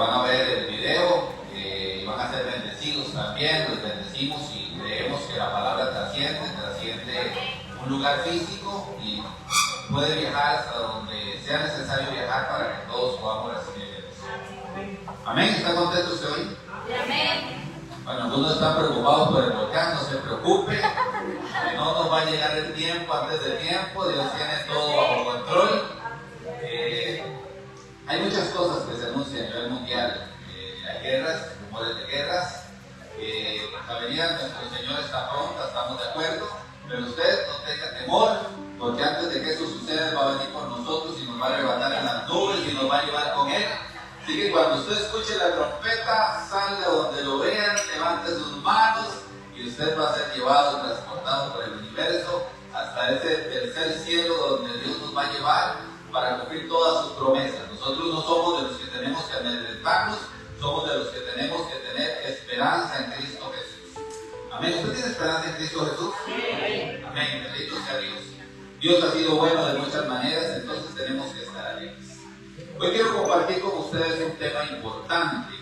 van a ver el video y van a ser bendecidos también. Los bendecimos y creemos que la palabra trasciende un lugar físico y puede viajar hasta donde sea necesario viajar para que todos podamos recibir bendición. Amén. ¿Está contento usted hoy? Amén. Bueno, algunos están preocupados por el volcán, no se preocupe, que no nos va a llegar el tiempo antes del tiempo. Dios tiene todo bajo control. Hay muchas cosas que se anuncian a nivel mundial. Hay guerras, rumores de guerras. La venida de nuestro Señor está pronta, estamos de acuerdo, pero usted no tenga temor, porque antes de que eso suceda, Él va a venir por nosotros y nos va a arrebatar en las nubes y nos va a llevar con Él. Así que cuando usted escuche la trompeta, salga donde lo vean, levante sus manos y usted va a ser llevado, transportado por el universo hasta ese tercer cielo donde Dios nos va a llevar para cumplir todas sus promesas. Nosotros no somos de los que tenemos que amedrentarnos, somos de los que tenemos que tener esperanza en Cristo Jesús. Amén. ¿Usted tiene esperanza en Cristo Jesús? Sí. Amén. Bendito sea Dios. Dios ha sido bueno de muchas maneras, entonces tenemos que estar alegres. Hoy quiero compartir con ustedes un tema importante.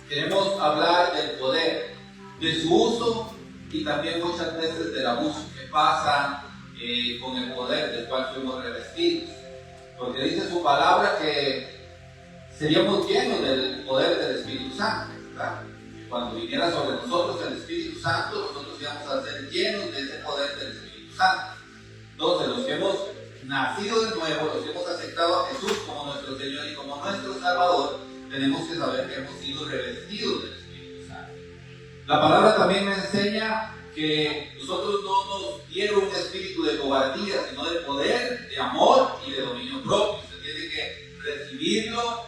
Queremos hablar del poder, de su uso y también muchas veces del abuso que pasa con el poder del cual fuimos revestidos. Porque dice su palabra que seríamos llenos del poder del Espíritu Santo, ¿verdad? Cuando viniera sobre nosotros el Espíritu Santo, nosotros íbamos a ser llenos de ese poder del Espíritu Santo. Entonces, los que hemos nacido de nuevo, los que hemos aceptado a Jesús como nuestro Señor y como nuestro Salvador, tenemos que saber que hemos sido revestidos del Espíritu Santo. La palabra también me enseña que nosotros no nos dieron un espíritu de cobardía, sino de poder, de amor y de dominio propio. Usted tiene que recibirlo,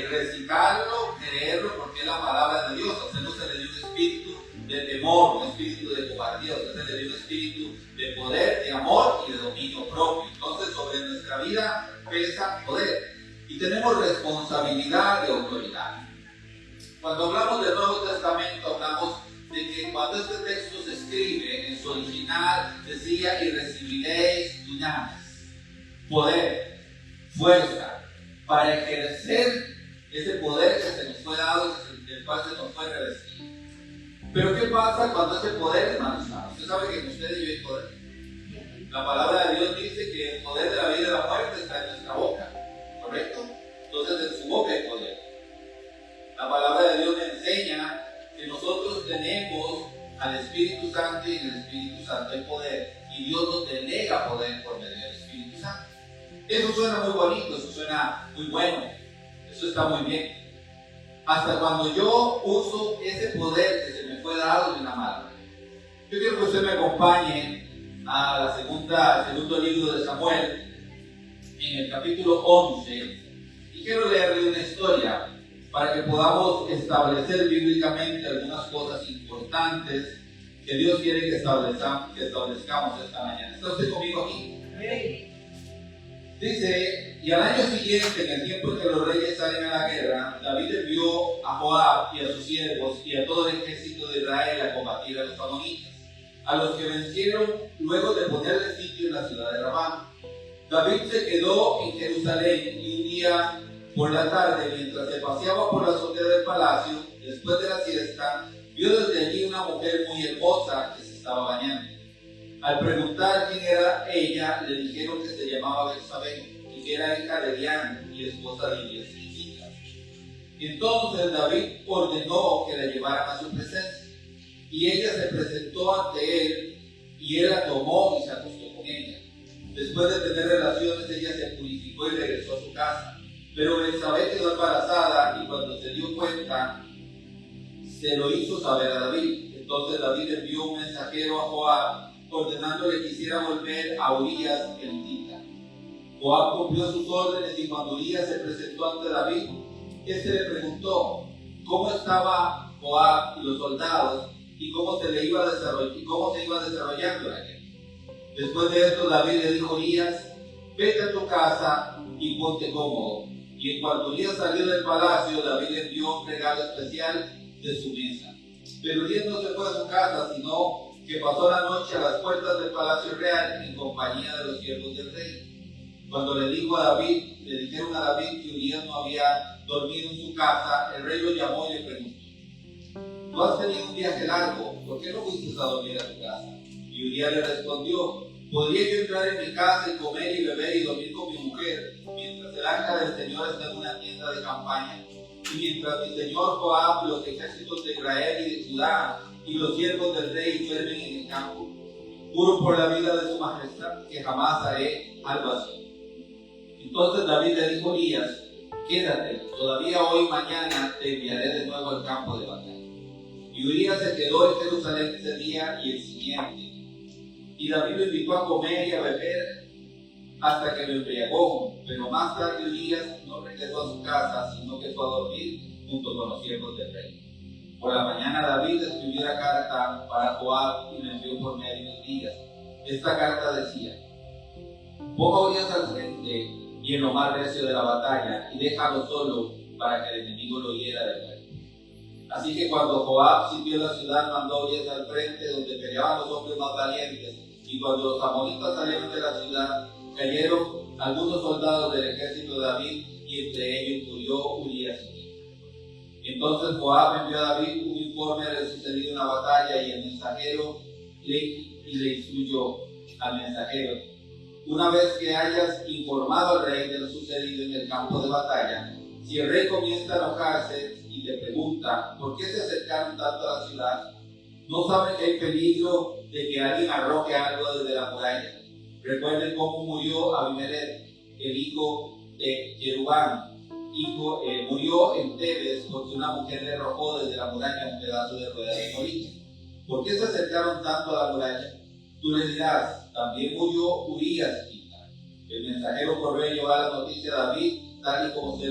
recitarlo, creerlo, porque es la palabra de Dios. A usted no se le dio un espíritu de temor, un espíritu de cobardía, a usted se le dio un espíritu de poder, de amor y de dominio propio. Entonces, sobre nuestra vida pesa poder y tenemos responsabilidad de autoridad. Cuando hablamos del Nuevo Testamento, hablamos de que cuando este texto se escribe, en su original decía: y recibiréis dunamis, poder, fuerza, para ejercer ese poder que se nos fue dado, del cual se nos fue revestido. Pero ¿qué pasa cuando ese poder, hermanos? Usted sabe que en ustedes yo hay poder. La palabra de Dios dice que el poder de la vida y de la muerte está en nuestra boca, ¿correcto? Entonces en su boca hay poder. La palabra de Dios me enseña que nosotros tenemos al Espíritu Santo y en el Espíritu Santo hay poder, y Dios nos delega poder por medio del Espíritu Santo. Eso suena muy bonito, eso suena muy bueno, eso está muy bien. Hasta cuando yo uso ese poder que se me fue dado de una mala. Yo quiero que usted me acompañe a al segundo libro de Samuel, en el capítulo 11, y quiero leerle una historia para que podamos establecer bíblicamente algunas cosas importantes que Dios quiere que establezcamos esta mañana. ¿Está usted conmigo aquí? Sí. Dice: y al año siguiente, en el tiempo en que los reyes salen a la guerra, David envió a Joab y a sus siervos y a todo el ejército de Israel a combatir a los amonitas, a los que vencieron luego de ponerle sitio en la ciudad de Rabá. David se quedó en Jerusalén y un día por la tarde, mientras se paseaba por la azotea del palacio, después de la siesta, vio desde allí una mujer muy hermosa que se estaba bañando. Al preguntar quién era ella, le dijeron que se llamaba Betsabé y que era hija de Diana y esposa de Urias Hittita. Entonces David ordenó que la llevaran a su presencia, y ella se presentó ante él, y él la tomó y se acostó con ella. Después de tener relaciones, ella se purificó y regresó a su casa. Pero Betsabé quedó embarazada, y cuando se dio cuenta, se lo hizo saber a David. Entonces David envió un mensajero a Joab, ordenándole que hiciera volver a Urias el Hittita. Joab cumplió sus órdenes, y cuando Urias se presentó ante David, este le preguntó cómo estaba Joab y los soldados, y cómo se iba desarrollando la guerra. Después de esto, David le dijo a Urias: vete a tu casa y ponte cómodo. Y en cuanto Urias salió del palacio, David le envió un regalo especial de su mesa. Pero Urias no se fue a su casa, sino que pasó la noche a las puertas del palacio real en compañía de los siervos del rey. Cuando le dijeron a David que Urías no había dormido en su casa, el rey lo llamó y le preguntó: tú has tenido un viaje largo, ¿por qué no fuiste a dormir a tu casa? Y Urías le respondió: ¿podría yo entrar en mi casa y comer y beber y dormir con mi mujer, mientras el arca del Señor está en una tienda de campaña? Y mientras mi señor Joab, los ejércitos de Israel y de Judá y los siervos del rey duermen en el campo. Juro por la vida de su majestad que jamás haré algo así. Entonces David le dijo a Urías: quédate, todavía hoy y mañana te enviaré de nuevo al campo de batalla. Y Urías se quedó en Jerusalén ese día y el siguiente. Y David lo invitó a comer y a beber hasta que lo embriagó. Pero más tarde Urías no regresó a su casa, sino que fue a dormir junto con los siervos del rey. Por la mañana David escribió la carta para Joab y la envió por medio de Urías. Esta carta decía: ponga a Urías al frente y en lo más recio de la batalla, y déjalo solo para que el enemigo lo hiera de muerte. Así que cuando Joab sitió la ciudad, mandó a Urías al frente, donde peleaban los hombres más valientes. Y cuando los amonitas salieron de la ciudad, cayeron algunos soldados del ejército de David, y entre ellos murió Urías. Entonces Joab envió a David un informe de lo sucedido en la batalla, y el mensajero le instruyó al mensajero: una vez que hayas informado al rey de lo sucedido en el campo de batalla, si el rey comienza a enojarse y te pregunta por qué se acercaron tanto a la ciudad, ¿no saben que hay peligro de que alguien arroje algo desde la muralla? Recuerden cómo murió Abimelech, el hijo de Jerubán. Murió en Tebes porque una mujer le arrojó desde la muralla un pedazo de rueda de molino. ¿Por qué se acercaron tanto a la muralla? Tú le dirás: también murió Urías. El mensajero corrió a llevar la noticia a David, tal y como se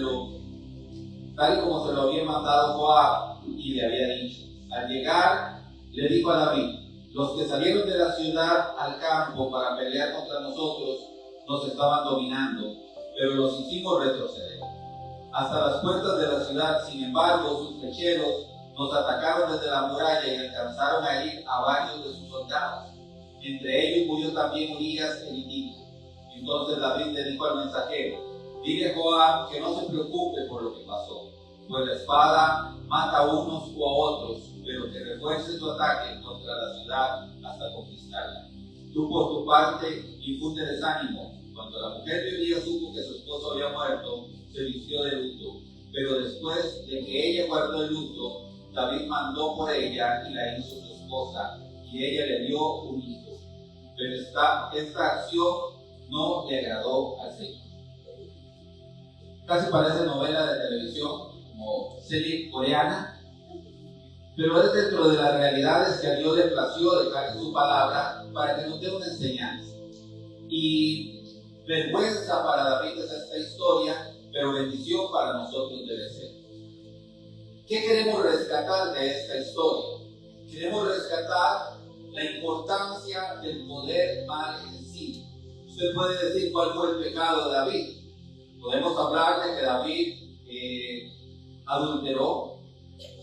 lo había mandado Joab, y le había dicho. Al llegar, le dijo a David: los que salieron de la ciudad al campo para pelear contra nosotros nos estaban dominando, pero los hicimos retroceder hasta las puertas de la ciudad. Sin embargo, sus flecheros nos atacaron desde la muralla y alcanzaron a herir a varios de sus soldados. Entre ellos murió también Urías el hitita. Entonces David le dijo al mensajero: dile a Joab que no se preocupe por lo que pasó, pues la espada mata a unos o a otros, pero que refuerce su ataque contra la ciudad hasta conquistarla. Tú por tu parte infúndeles ánimo. Cuando la mujer de Urías supo que su esposo había muerto, se vistió de luto, pero después de que ella guardó el luto, David mandó por ella y la hizo su esposa, y ella le dio un hijo. Pero esta acción no le agradó al Señor. Casi parece novela de televisión, como serie coreana, pero es dentro de las realidades que a Dios le plació dejar en su palabra para que nos dé una enseñanza. Y vergüenza para David es esta historia, pero bendición para nosotros debe ser. ¿Qué queremos rescatar de esta historia? Queremos rescatar la importancia del poder mal en sí. Usted puede decir cuál fue el pecado de David. Podemos hablar de que David adulteró.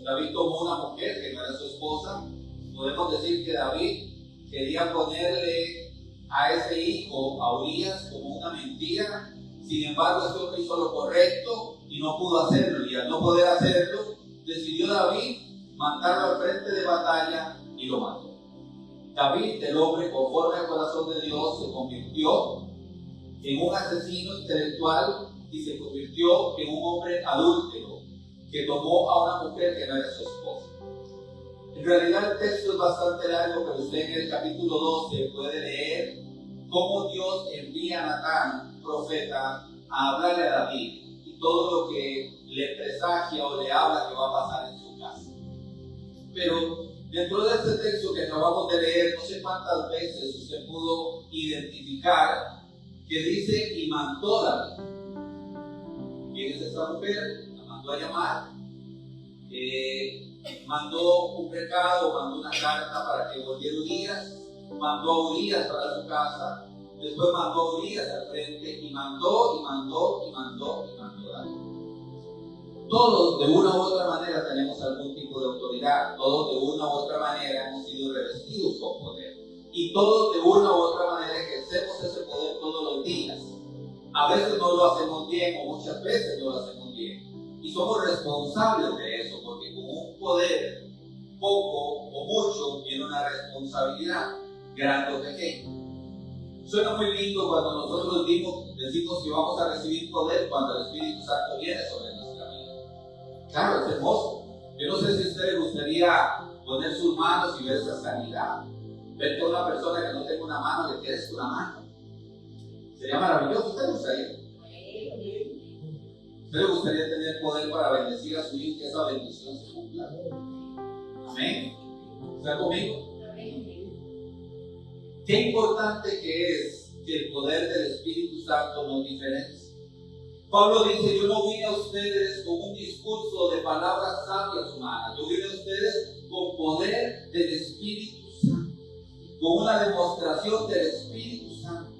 David tomó una mujer que no era su esposa. Podemos decir que David quería ponerle a ese hijo, a Urías, como una mentira. Sin embargo, este hombre hizo lo correcto y no pudo hacerlo. Y al no poder hacerlo, decidió David mandarlo al frente de batalla y lo mató. David, el hombre conforme al corazón de Dios, se convirtió en un asesino intelectual y se convirtió en un hombre adúltero que tomó a una mujer que no era su esposa. En realidad el texto es bastante largo, pero usted en el capítulo 12 puede leer cómo Dios envía a Natán, profeta, a hablarle a David y todo lo que le presagia o le habla que va a pasar en su casa. Pero dentro de este texto que acabamos de leer, no sé cuántas veces usted pudo identificar que dice: y mandó David. ¿Quién es esta mujer? La mandó a llamar, mandó un recado, mandó una carta para que volviera Urías, mandó a Urías para su casa, después mandó a Urías al frente y mandó David. Todos de una u otra manera tenemos algún tipo de autoridad, todos de una u otra manera hemos sido revestidos con poder y todos de una u otra manera ejercemos ese poder todos los días. A veces no lo hacemos bien o muchas veces no lo hacemos bien. Y somos responsables de eso, porque con un poder poco o mucho viene una responsabilidad, grande o pequeña. Suena muy lindo cuando nosotros decimos que vamos a recibir poder cuando el Espíritu Santo viene sobre nuestra vida. Claro, es hermoso. Yo no sé si a usted le gustaría poner sus manos y ver esa sanidad. Ver que una persona que no tenga una mano le quede una mano. Sería maravilloso. ¿Usted le gustaría? ¿Usted le gustaría tener poder para bendecir a su hijo y que esa bendición se cumpla? Amén. ¿Está conmigo? Qué importante que es que el poder del Espíritu Santo nos diferencie. Pablo dice, yo no vine a ustedes con un discurso de palabras sabias humanas, yo vine a ustedes con poder del Espíritu Santo, con una demostración del Espíritu Santo.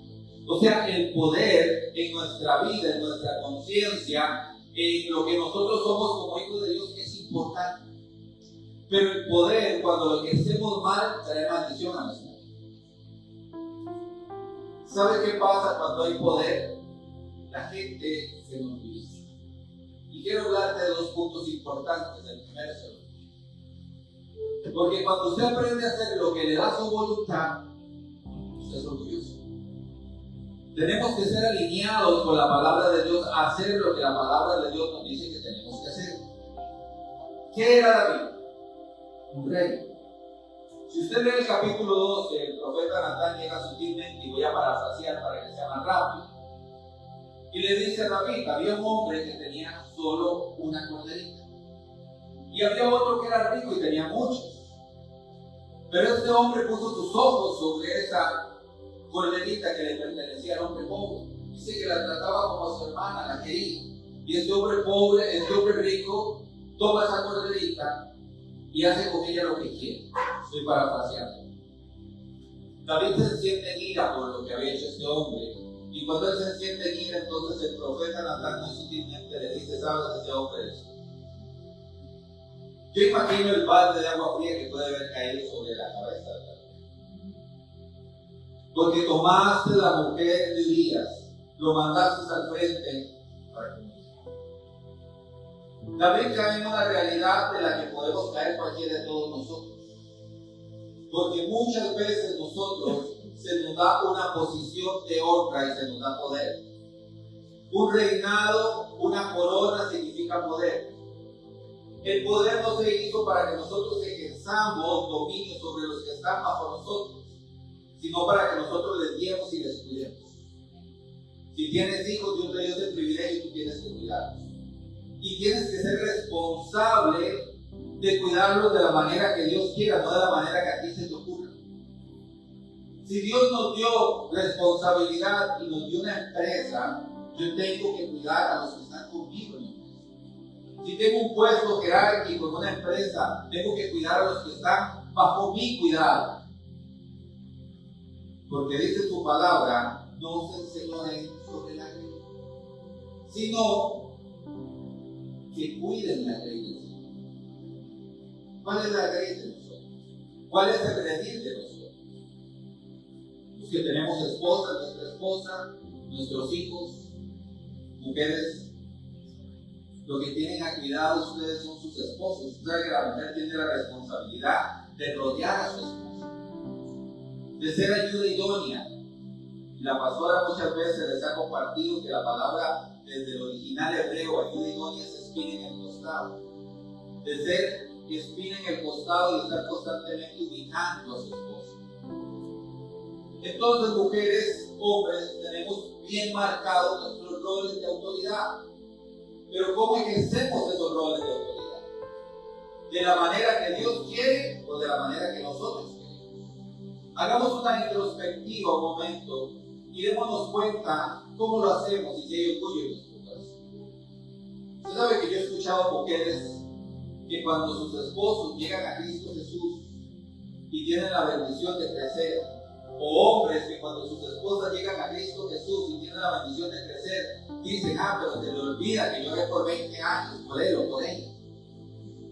O sea, el poder en nuestra vida, en nuestra conciencia, en lo que nosotros somos como hijos de Dios es importante. Pero el poder, cuando lo ejercemos mal, trae maldición a nuestra vida. ¿Sabe qué pasa cuando hay poder? La gente se moviliza. Y quiero hablarte de dos puntos importantes. El primero es el orgullo. Porque cuando usted aprende a hacer lo que le da su voluntad, usted es orgulloso. Tenemos que ser alineados con la palabra de Dios, a hacer lo que la palabra de Dios nos dice que tenemos que hacer. ¿Qué era David? Un rey. Si usted lee el capítulo 12, el profeta Natán llega sutilmente, y voy a parafrasear para que sea más rápido, y le dice a David, había un hombre que tenía solo una corderita, y había otro que era rico y tenía muchos, pero este hombre puso sus ojos sobre esa corderita que le pertenecía al hombre pobre. Dice que la trataba como a su hermana, la quería, y este hombre pobre, este hombre rico, toma esa corderita y hace con ella lo que quiere. Estoy parafraseando. David se siente en ira por lo que había hecho este hombre, y cuando él se siente en ira, entonces el profeta Natán muy sutilmente le dice, ¿sabes ese hombre es? Yo imagino el balde de agua fría que puede haber caído sobre la cabeza de David. Porque tomaste la mujer de Urías, lo mandaste al frente para que muriera. David cae en una realidad de la que podemos caer cualquiera de todos nosotros. Porque muchas veces nosotros se nos da una posición de honra y se nos da poder. Un reinado, una corona significa poder. El poder no se hizo para que nosotros ejerzamos dominio sobre los que están bajo nosotros, sino para que nosotros les guiemos y les cuidemos. Si tienes hijos, Dios te dio ese privilegio y tú tienes que cuidarlos. Y tienes que ser responsable de cuidarlos de la manera que Dios quiera, no de la manera que a ti se te ocurra. Si Dios nos dio responsabilidad y nos dio una empresa, yo tengo que cuidar a los que están conmigo en la empresa. Si tengo un puesto jerárquico en una empresa, tengo que cuidar a los que están bajo mi cuidado. Porque dice su palabra, no se enseñoreen sobre la ley, sino que cuiden la ley de Dios. ¿Cuál es la ley de nosotros? ¿Cuál es el redil de nosotros? Los que tenemos esposa, nuestra esposa, nuestros hijos, mujeres, lo que tienen a cuidado ustedes son sus esposos. Usted sabe que la mujer tiene la responsabilidad de rodear a su esposo, de ser ayuda idónea. Y la pastora muchas veces les ha compartido que la palabra desde el original hebreo, ayuda idónea, es espina en el costado. De ser espina en el costado y estar constantemente ubicando a su esposo. Entonces, mujeres, hombres, tenemos bien marcados nuestros roles de autoridad. Pero ¿cómo ejercemos esos roles de autoridad? ¿De la manera que Dios quiere o de la manera que nosotros queremos? Hagamos una introspectiva un momento y démonos cuenta cómo lo hacemos y si hay orgullo en nuestro corazón. Usted sabe que yo he escuchado mujeres que cuando sus esposos llegan a Cristo Jesús y tienen la bendición de crecer, o hombres que cuando sus esposas llegan a Cristo Jesús y tienen la bendición de crecer, dicen, pero se le olvida que yo oré por 20 años por él o por ella.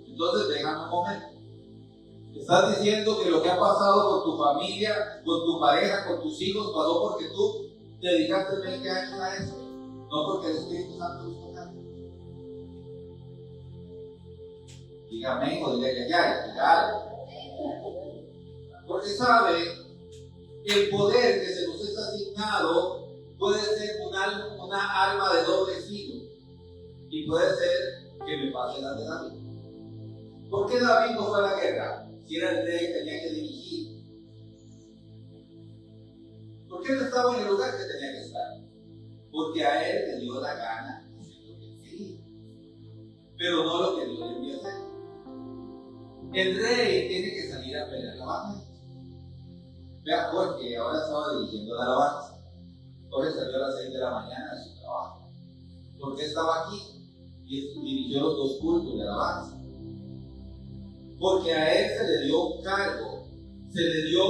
Entonces, déjame un momento. Estás diciendo que lo que ha pasado con tu familia, con tu pareja, con tus hijos, pasó porque tú dedicaste 20 años a eso. No porque el Espíritu Santo nos toca. Dígame o diga diga algo. Porque sabe, el poder que se nos es asignado puede ser una arma de doble filo. Y puede ser que me pase la de David. ¿Por qué David no fue a la guerra? Si era el rey, tenía que dirigir. ¿Por qué no estaba en el lugar que tenía que estar? Porque a él le dio la gana de hacer lo que quería, pero no lo que Dios le envió a hacer. El rey tiene que salir a pelear la batalla. Vea, porque ahora estaba dirigiendo la alabanza. Jorge salió a las 6 de la mañana de su trabajo. Porque estaba aquí y dirigió los 2 cultos de alabanza. Porque a él se le dio un cargo, se le dio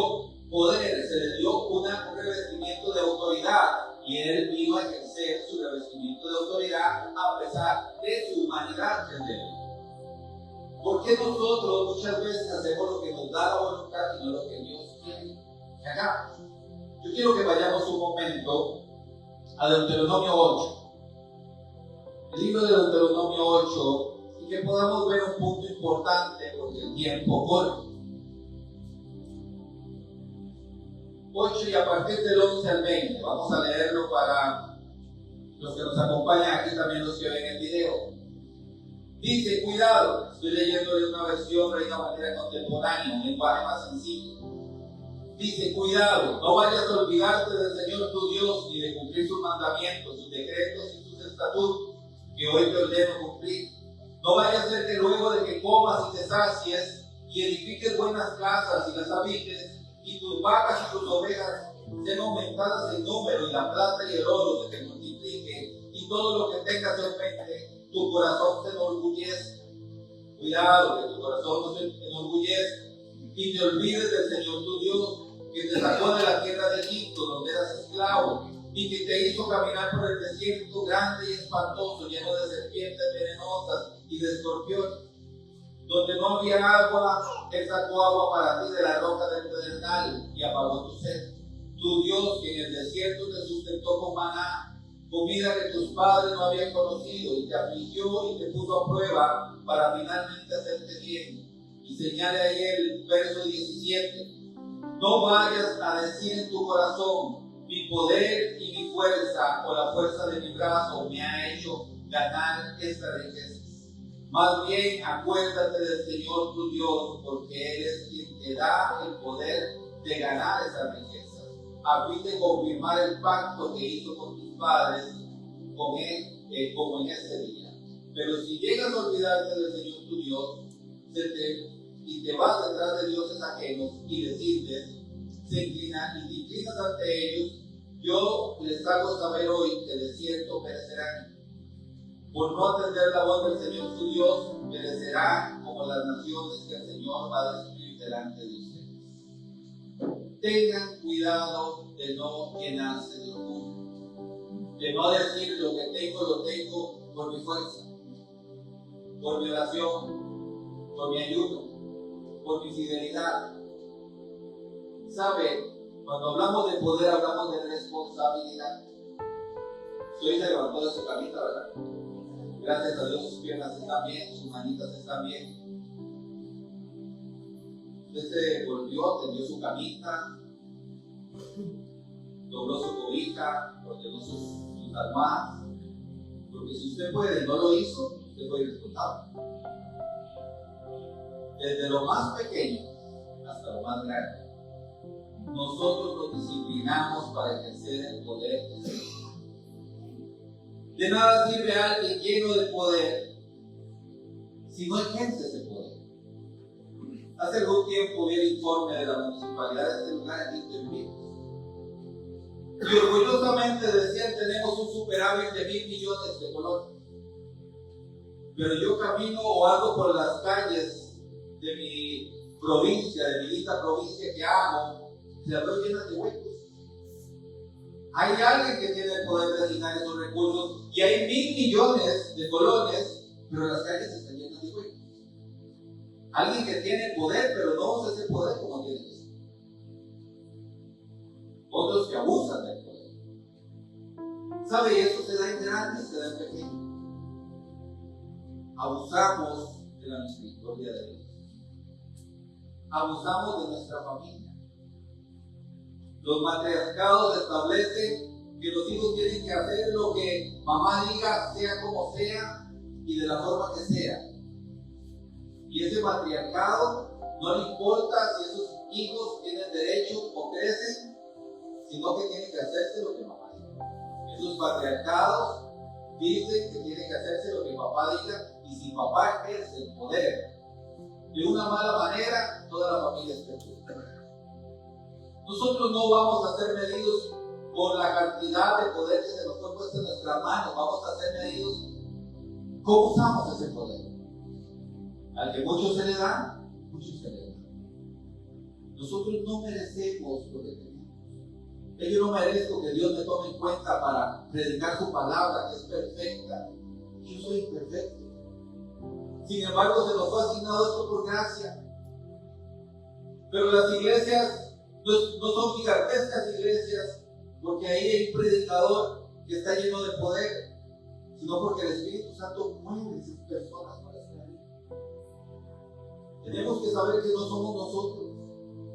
poder, se le dio un revestimiento de autoridad. Y él vino a ejercer su revestimiento de autoridad a pesar de su humanidad que es de él. ¿Por qué nosotros muchas veces hacemos lo que nos da la voluntad y no lo que Dios quiere que hagamos? Yo quiero que vayamos un momento a Deuteronomio 8. El libro de Deuteronomio 8, y que podamos ver un punto importante porque el tiempo corre. 8 y a partir del 11 al 20. Vamos a leerlo para los que nos acompañan aquí, también los que ven el video. Dice, cuidado, estoy leyéndole una versión Reina Valera contemporánea, un lenguaje más sencillo. Dice, cuidado, no vayas a olvidarte del Señor tu Dios, ni de cumplir sus mandamientos, sus decretos y sus estatutos, que hoy te ordeno cumplir. No vaya a ser que luego de que comas y te sacies, y edifiques buenas casas y las habites, y tus vacas y tus ovejas sean aumentadas en número, y la plata y el oro se te multiplique, y todo lo que tengas en mente, tu corazón se enorgullezca. Cuidado, que tu corazón no se enorgullezca, y te olvides del Señor tu Dios, que te sacó de la tierra de Egipto, donde eras esclavo, y que te hizo caminar por el desierto grande y espantoso, lleno de serpientes venenosas y de escorpiones, donde no había agua. Él sacó agua para ti de la roca del pedernal y apagó tu sed. Tu Dios, que en el desierto te sustentó con maná, comida que tus padres no habían conocido, y te afligió y te puso a prueba para finalmente hacerte bien. Y señale ahí el verso 17. No vayas a decir en tu corazón, mi poder y mi fuerza, o la fuerza de mi brazo me ha hecho ganar esta riqueza. Más bien, acuérdate del Señor tu Dios, porque Él es quien te da el poder de ganar esa riqueza, a fin de confirmar el pacto que hizo con tus padres, con Él, como en este día. Pero si llegas a olvidarte del Señor tu Dios, y te vas detrás de dioses ajenos y les sirves, y te inclinas ante ellos, yo les hago saber hoy que de cierto perecerán. Por no atender la voz del Señor su Dios, perecerán como las naciones que el Señor va a destruir delante de ustedes. Tengan cuidado de no llenarse de orgullo, de no decir lo tengo por mi fuerza, por mi oración, por mi ayuno, por mi fidelidad. ¿Sabe? Cuando hablamos de poder, hablamos de responsabilidad. Su hija se levantó de su camita, ¿verdad? Gracias a Dios sus piernas están bien, sus manitas están bien. Usted se volvió, tendió su camita, dobló su cobija, ordenó sus almohadas. Porque si usted puede y no lo hizo, usted fue irresponsable. Desde lo más pequeño hasta lo más grande, nosotros nos disciplinamos para ejercer el poder de Dios. De nada sirve a alguien lleno de poder si no ejerce ese poder. Hace algún tiempo vi el informe de la municipalidad de este lugar aquí en Vigo. Y orgullosamente decían: tenemos un superávit de 1,000 millones de colones. Pero yo camino o ando por las calles de mi provincia, de mi linda provincia que amo, se las veo llenas de huecos. Hay alguien que tiene el poder de asignar esos recursos y hay 1,000 millones de colones, pero las calles están llenas de huecos. Alguien que tiene poder, pero no usa ese poder como tiene que ser. Otros que abusan del poder. ¿Sabe? Y eso se da en grande. abusamos de la misericordia de Dios. Abusamos de nuestra familia. Los matriarcados establecen que los hijos tienen que hacer lo que mamá diga, sea como sea y de la forma que sea. Y ese matriarcado no le importa si esos hijos tienen derecho o crecen, sino que tienen que hacerse lo que mamá diga. Esos patriarcados dicen que tiene que hacerse lo que papá diga, y si papá ejerce el poder de una mala manera, toda la familia es perjudicada. Nosotros no vamos a ser medidos por la cantidad de poder que se nos fue puesto en nuestras manos, vamos a ser medidos cómo usamos ese poder. Al que mucho se le da, mucho se le da. Nosotros no merecemos lo que tenemos. Yo no merezco que Dios me tome en cuenta para predicar su palabra, que es perfecta. Yo soy imperfecto. Sin embargo, se nos fue asignado esto por gracia. Pero las iglesias no son gigantescas iglesias porque ahí hay un predicador que está lleno de poder, sino porque el Espíritu Santo mueve a esas personas para estar ahí. Tenemos que saber que no somos nosotros.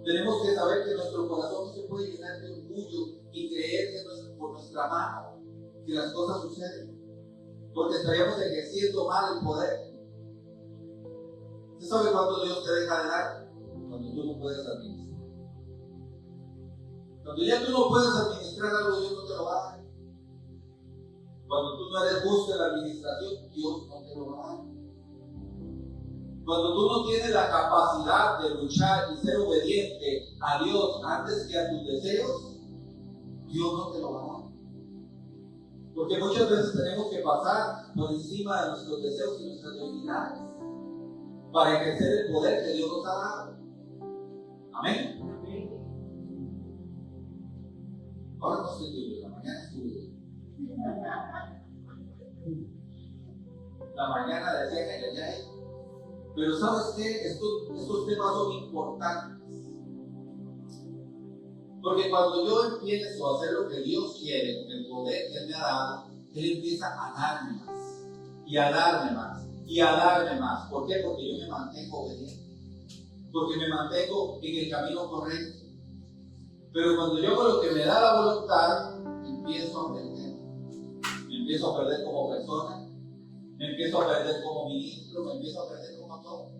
Tenemos que saber que nuestro corazón no se puede llenar de orgullo y creer que por nuestra mano que las cosas suceden, porque estaríamos ejerciendo mal el poder. ¿Usted sabe cuándo Dios te deja de dar? Cuando tú no puedes administrar. Cuando ya tú no puedes administrar algo, Dios no te lo va a dar. Cuando tú no eres justo en la administración, Dios no te lo va a dar. Cuando tú no tienes la capacidad de luchar y ser obediente a Dios antes que a tus deseos, Dios no te lo va a dar. Porque muchas veces tenemos que pasar por encima de nuestros deseos y nuestras debilidades para ejercer el poder que Dios nos ha dado. Amén. Ahora no estoy libre, la mañana estuve. La mañana decía que ya hay. Pero ¿sabes qué? Estos temas son importantes. Porque cuando yo empiezo a hacer lo que Dios quiere, con el poder que Él me ha dado, Él empieza a darme más, y a darme más, y a darme más. ¿Por qué? Porque yo me mantengo obediente. Porque me mantengo en el camino correcto. Pero cuando yo hago lo que me da la voluntad, empiezo a perder. Me empiezo a perder como persona, me empiezo a perder como ministro, me empiezo a perder como todo.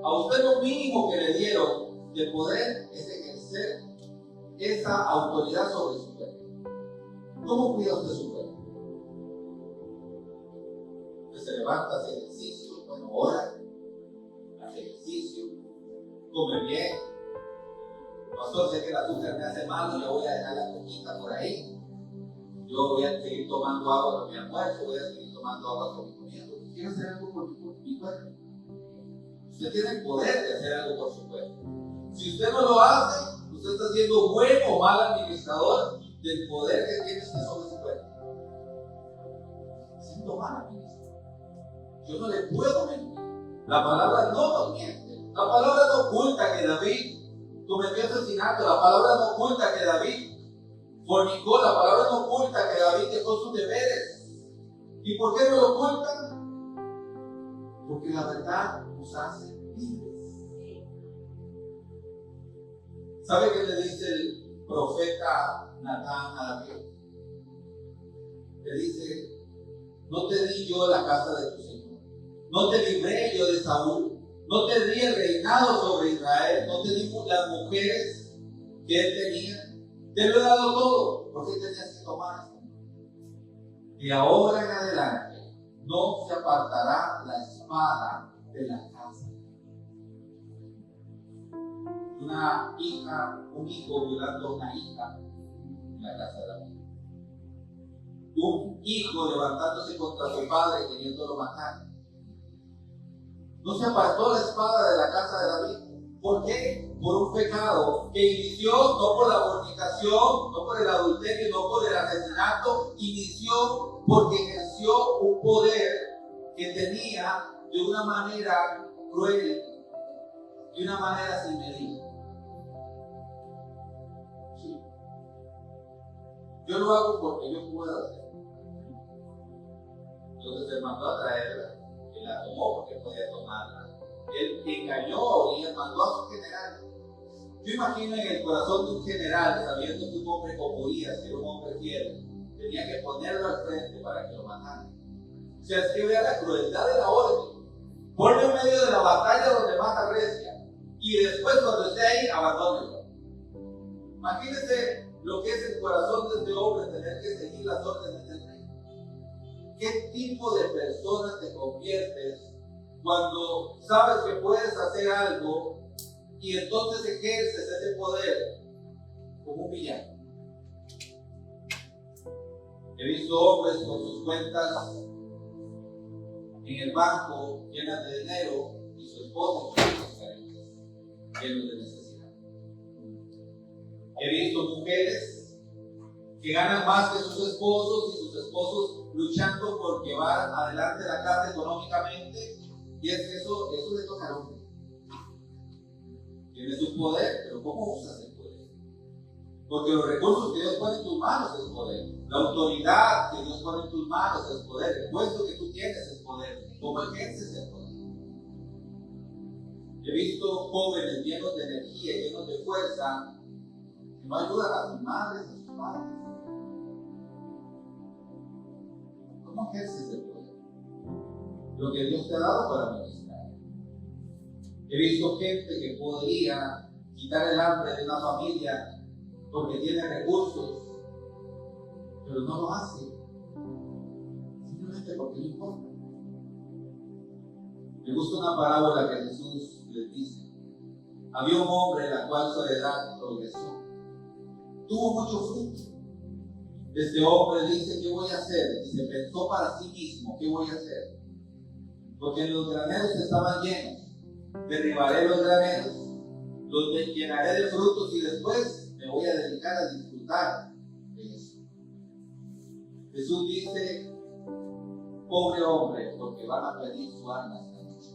A usted lo mínimo que le dieron de poder es ejercer esa autoridad sobre su cuerpo. ¿Cómo cuida usted su cuerpo? Usted se levanta, hace ejercicio, bueno, ora, hace ejercicio, come bien. Pastor, sé que el azúcar me hace mal, yo voy a dejar la coquita por ahí. Yo voy a seguir tomando agua con mi almuerzo, voy a seguir tomando agua con mi comida. Quiero hacer algo por mi cuerpo. Usted tiene el poder de hacer algo por su cuerpo. Si usted no lo hace, usted está siendo buen o mal administrador del poder que tiene usted sobre su cuerpo. Siendo mal administrador. Yo no le puedo mentir. La palabra no nos miente. La palabra no oculta que David cometió asesinato. La palabra no oculta que David fornicó. La palabra no oculta que David dejó sus deberes. ¿Y por qué no lo ocultan? Porque la verdad nos hace libres. ¿Sabe qué le dice el profeta Natán a David? Le dice: no te di yo la casa de tu Señor, no te libré yo de Saúl, no te di el reinado sobre Israel, no te di las mujeres que él tenía, te lo he dado todo. ¿Por qué tenías que tomar esto? Y ahora en adelante no se apartará la espada de la casa. Un hijo violando a una hija en la casa de David. Un hijo levantándose contra su padre queriéndolo matar. No se apartó la espada de la casa de David. ¿Por qué? Por un pecado que inició no por la fornicación, no por el adulterio, no por el asesinato, inició porque ejerció un poder que tenía de una manera cruel, de una manera sin medida. Sí. Yo lo hago porque yo puedo hacer. Entonces se mandó a traerla imagino en el corazón de un general, sabiendo que un hombre como Urias, que era un hombre fiel, tenía que ponerlo al frente para que lo mataran. O sea, es que vea la crueldad de la orden. Ponle en medio de la batalla donde mata a Grecia, y después cuando esté ahí, abandónelo. Imagínense lo que es el corazón de este hombre, tener que seguir las órdenes del rey. ¿Qué tipo de persona te conviertes cuando sabes que puedes hacer algo y entonces ejerces ese poder como un villano? He visto hombres con sus cuentas en el banco llenas de dinero y su esposa y sus hijos carentes, llenos de necesidad. He visto mujeres que ganan más que sus esposos y sus esposos luchando por llevar adelante la casa económicamente, y es que eso le toca al hombre. Tienes un poder, pero ¿cómo usas el poder? Porque los recursos que Dios pone en tus manos es poder. La autoridad que Dios pone en tus manos es poder. El puesto que tú tienes es poder. ¿Cómo ejerces el poder? He visto jóvenes llenos de energía, llenos de fuerza, que no ayudan a sus madres, a sus padres. ¿Cómo ejerces el poder? Lo que Dios te ha dado para administrar. He visto gente que podría quitar el hambre de una familia porque tiene recursos, pero no lo hace, simplemente porque no importa. Me gusta una parábola que Jesús les dice. Había un hombre en la cual su heredad progresó. Tuvo mucho fruto. Este hombre dice, ¿qué voy a hacer? Y se pensó para sí mismo, ¿qué voy a hacer? Porque los graneros estaban llenos. Derribaré los graneros, los llenaré de frutos y después me voy a dedicar a disfrutar de eso. Jesús dice, pobre hombre, porque van a pedir su alma esta noche.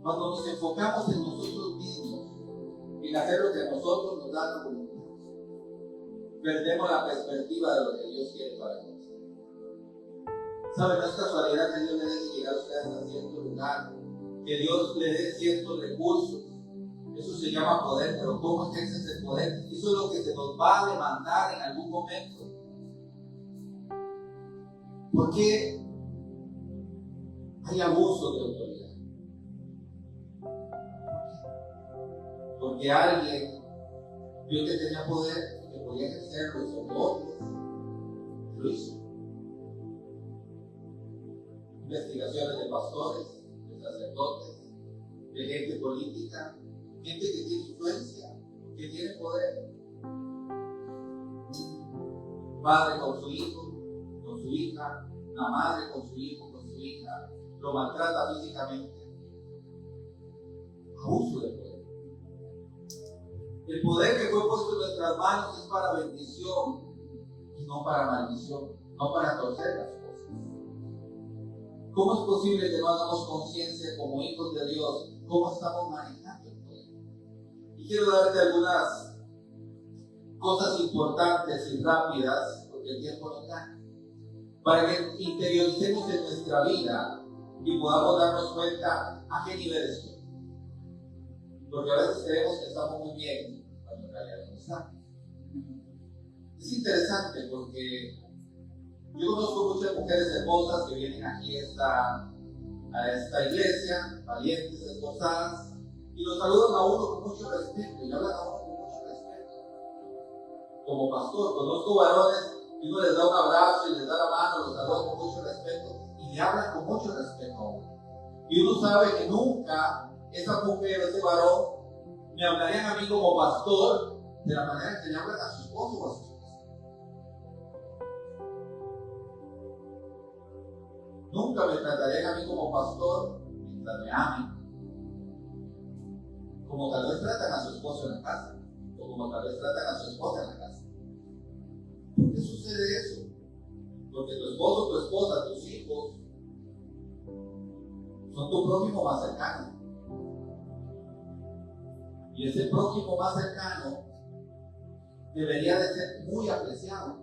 Cuando nos enfocamos en nosotros mismos, en hacer lo que a nosotros nos da la voluntad, perdemos la perspectiva de lo que Dios quiere para nosotros. ¿Saben? No es casualidad que Dios le deje llegar a ustedes a cierto lugar, que Dios le dé ciertos recursos. Eso se llama poder, pero ¿cómo ejerces el poder? Eso es lo que se nos va a demandar en algún momento. ¿Por qué hay abuso de autoridad? Porque alguien vio que tenía poder, que podía ejercerlo sobre otros, lo hizo. Investigaciones de pastores, de sacerdotes, de gente política, gente que tiene influencia, que tiene poder. Padre con su hijo, con su hija, la madre con su hijo, con su hija, lo maltrata físicamente. Abuso del poder. El poder que fue puesto en nuestras manos es para bendición y no para maldición, no para torcer las cosas. ¿Cómo es posible que no hagamos conciencia como hijos de Dios? ¿Cómo estamos manejando el poder? Y quiero darte algunas cosas importantes y rápidas, porque el tiempo nos da, para que interioricemos en nuestra vida y podamos darnos cuenta a qué nivel estoy. Porque a veces creemos que estamos muy bien, cuando en realidad no estamos. Es interesante porque yo conozco muchas mujeres hermosas que vienen aquí a esta iglesia, valientes, esforzadas, y los saludan a uno con mucho respeto, y hablan a uno con mucho respeto. Como pastor, conozco varones y uno les da un abrazo y les da la mano, los saluda con mucho respeto, y le hablan con mucho respeto a uno. Y uno sabe que nunca esa mujer o ese varón me hablarían a mí como pastor de la manera que le hablan a su esposo o a su esposa. Nunca me tratarían a mí como pastor mientras me amen, como tal vez tratan a su esposo en la casa, o como tal vez tratan a su esposa en la casa. ¿Por qué sucede eso? Porque tu esposo, tu esposa, tus hijos son tu prójimo más cercano. Y ese prójimo más cercano debería de ser muy apreciado.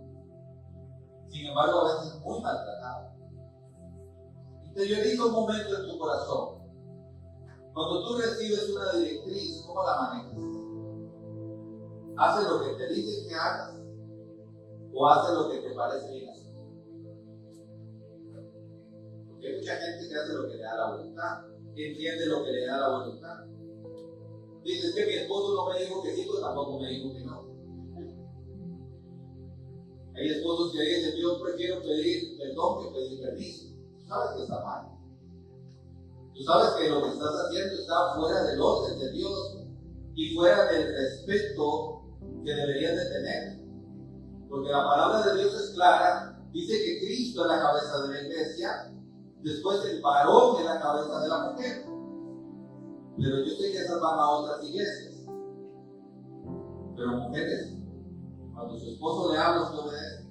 Sin embargo, a veces muy maltratado. Interioriza un momento en tu corazón. Cuando tú recibes una directriz, ¿cómo la manejas? ¿Haces lo que te dicen que hagas? ¿O haces lo que te parece bien hacer? Porque hay mucha gente que hace lo que le da la voluntad, que entiende lo que le da la voluntad. Dices que mi esposo no me dijo que sí, pero tampoco me dijo que no. Hay esposos que dicen, yo prefiero pedir perdón que pedir permiso. Tú sabes que está mal. Tú sabes que lo que estás haciendo está fuera del orden de Dios y fuera del respeto que deberías de tener. Porque la palabra de Dios es clara. Dice que Cristo es la cabeza de la iglesia. Después el varón es la cabeza de la mujer. Pero yo sé que esas van a otras iglesias. Pero mujeres, cuando su esposo le habla, usted obedece.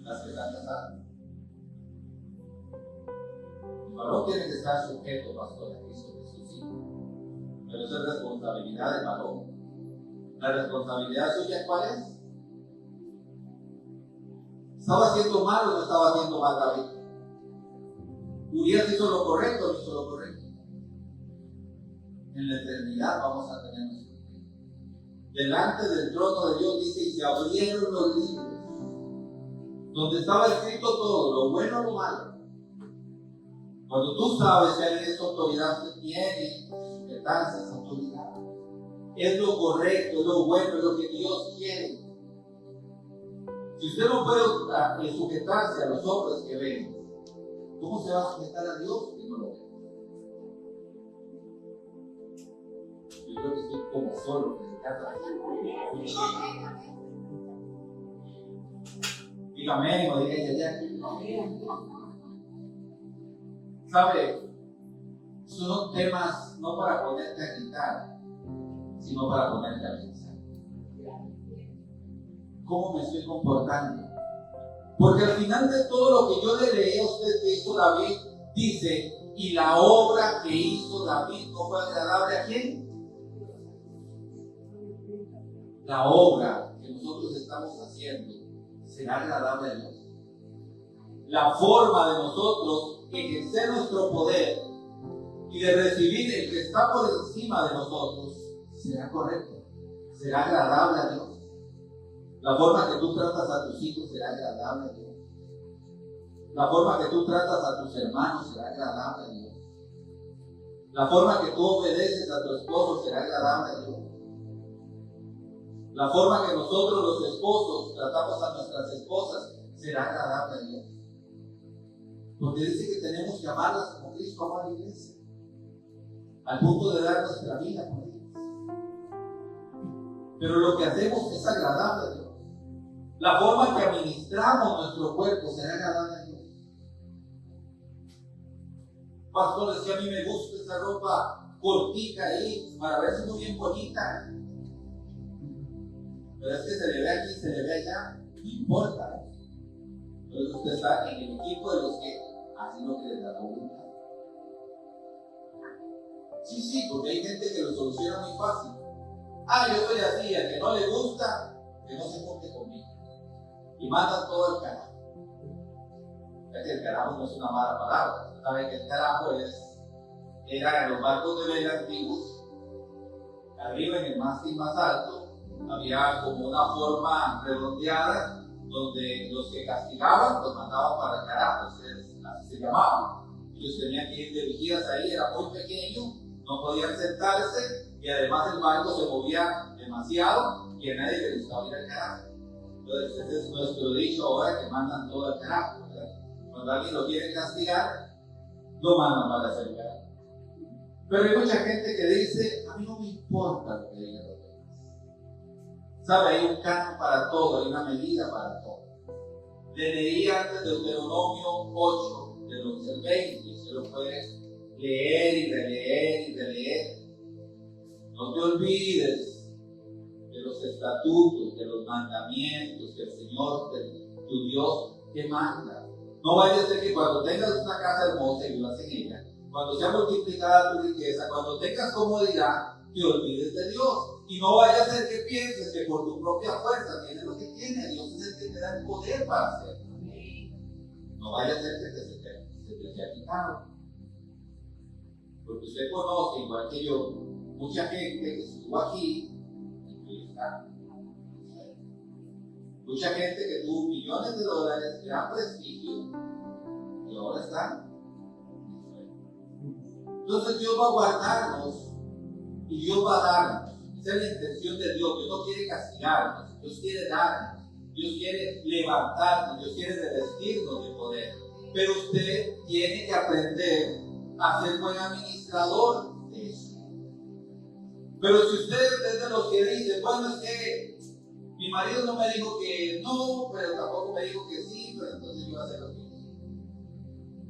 Las que están casadas. El varón tiene que estar sujeto, pastor, a Cristo Jesús, sí. Pero eso es responsabilidad del varón. ¿La responsabilidad suya cuál es? ¿Estaba haciendo mal o no estaba haciendo mal David? ¿Urias hizo lo correcto o no hizo lo correcto? En la eternidad vamos a tener nuestro tiempo. Delante del trono de Dios dice, y se abrieron los libros, donde estaba escrito todo, lo bueno o lo malo. Cuando tú sabes que alguien es autoridad, usted tiene que sujetarse a esa autoridad. Es lo correcto, es lo bueno, es lo que Dios quiere. Si usted no puede sujetarse a los hombres que ven, ¿cómo se va a sujetar a Dios que no lo ve? Yo creo que estoy como solo predicando. Dígame, no diga ya. ¿Sabe? Son temas no para ponerte a gritar, sino para ponerte a pensar. ¿Cómo me estoy comportando? Porque al final de todo lo que yo le leí a usted que hizo David, dice, y la obra que hizo David no fue agradable ¿a quién? La obra que nosotros estamos haciendo será agradable a Dios. La forma de nosotros ejercer nuestro poder y de recibir el que está por encima de nosotros será correcto, será agradable a Dios. La forma que tú tratas a tus hijos será agradable a Dios. La forma que tú tratas a tus hermanos será agradable a Dios. La forma que tú obedeces a tu esposo será agradable a Dios. La forma que nosotros los esposos tratamos a nuestras esposas será agradable a Dios. Porque dice que tenemos que amarlas como Cristo amó a la iglesia, al punto de dar nuestra vida por ellas. Pero lo que hacemos es agradable a Dios. La forma que administramos nuestro cuerpo será agradable a Dios. Pastor, si a mí me gusta esa ropa cortica ahí, para verse muy bien bonita, pero es que se le ve aquí, se le ve allá, no importa. Entonces usted está en el equipo de los que hacen lo que les da la voluntad. Sí, porque hay gente que lo soluciona muy fácil. Yo soy así, al que no le gusta, que no se junte conmigo. Y manda todo el carajo. Ya que el carajo no es una mala palabra. Usted sabe que el carajo era en los barcos de vela antiguos. Arriba en el mástil más alto había como una forma redondeada donde los que castigaban los mandaban para el carajo, así se llamaban. Ellos tenían que ir de vigías ahí, era muy pequeño, no podían sentarse y además el barco se movía demasiado y a nadie le gustaba ir al carajo. Entonces ese es nuestro dicho ahora, que mandan todo al carajo, ¿verdad? Cuando alguien lo quiere castigar, lo mandan para hacer el carajo. Pero hay mucha gente que dice, a mí no me importa lo que digan los demás. ¿Sabe? Hay un canon para todo, hay una medida para todo. Le leí antes de Deuteronomio 8, del 11 al 20, y se lo puedes leer y releer y releer. No te olvides de los estatutos, de los mandamientos que el Señor, tu Dios, te manda. No vaya a ser que cuando tengas una casa hermosa y vivas en ella, cuando sea multiplicada tu riqueza, cuando tengas comodidad, te olvides de Dios. Y no vaya a ser que pienses que por tu propia fuerza tienes lo que tienes. Dios es el que te da el poder para hacerlo. No vaya a ser que se te sea quitado. Porque usted conoce, igual que yo, mucha gente que estuvo aquí y que está. Mucha gente que tuvo millones de dólares, gran prestigio, y ahora están. Entonces Dios va a guardarnos y Dios va a darnos. Esa es la intención de Dios. Dios no quiere castigarnos, Dios quiere darnos, Dios quiere levantarnos, Dios quiere revestirnos de poder. Pero usted tiene que aprender a ser buen administrador de eso. Pero si usted es de los que dice, bueno, es que mi marido no me dijo que no, pero tampoco me dijo que sí, pero entonces yo voy a hacer lo que quiero.